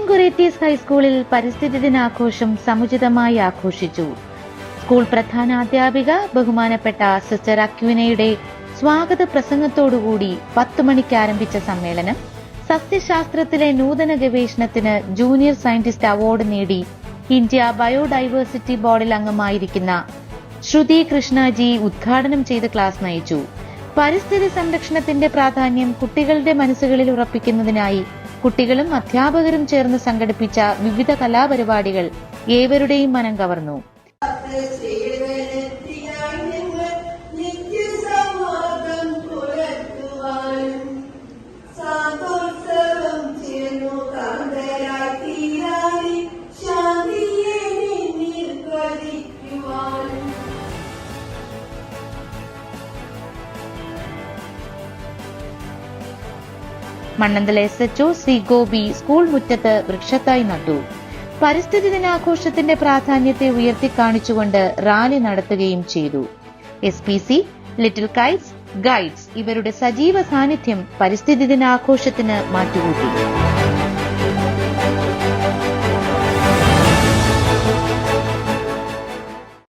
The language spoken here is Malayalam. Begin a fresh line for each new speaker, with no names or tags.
സെന്റ് കൊറേറ്റീസ് ഹൈസ്കൂളിൽ പരിസ്ഥിതി ദിനാഘോഷം സമുചിതമായി ആഘോഷിച്ചു. സ്കൂൾ പ്രധാനാധ്യാപിക ബഹുമാനപ്പെട്ട സിസ്റ്റർ അക്വിനയുടെ സ്വാഗത പ്രസംഗത്തോടുകൂടി 10 മണിക്ക് ആരംഭിച്ച സമ്മേളനം സസ്യശാസ്ത്രത്തിലെ നൂതന ഗവേഷണത്തിന് ജൂനിയർ സയന്റിസ്റ്റ് അവാർഡ് നേടി ഇന്ത്യ ബയോഡൈവേഴ്സിറ്റി ബോർഡിൽ അംഗമായിരിക്കുന്ന ശ്രുതി കൃഷ്ണജി ഉദ്ഘാടനം ചെയ്ത് ക്ലാസ് നയിച്ചു. പരിസ്ഥിതി സംരക്ഷണത്തിന്റെ പ്രാധാന്യം കുട്ടികളുടെ മനസ്സുകളിൽ ഉറപ്പിക്കുന്നതിനായി കുട്ടികളും അധ്യാപകരും ചേർന്ന് സംഘടിപ്പിച്ച വിവിധ കലാപരിപാടികൾ ഏവരുടെയും മനം കവർന്നു. മണ്ണന്തല SHO ശ്രീ ഗോപി സ്കൂൾ മുറ്റത്ത് വൃക്ഷത്തൈ നട്ടു. പരിസ്ഥിതി ദിനാഘോഷത്തിന്റെ പ്രാധാന്യത്തെ ഉയർത്തിക്കാണിച്ചുകൊണ്ട് റാലി നടത്തുകയും ചെയ്തു. SPC, ലിറ്റിൽ കൈറ്റ്സ്, ഗൈഡ്സ് ഇവരുടെ സജീവ സാന്നിധ്യം പരിസ്ഥിതി ദിനാഘോഷത്തിന് മാറ്റുകൂട്ടി.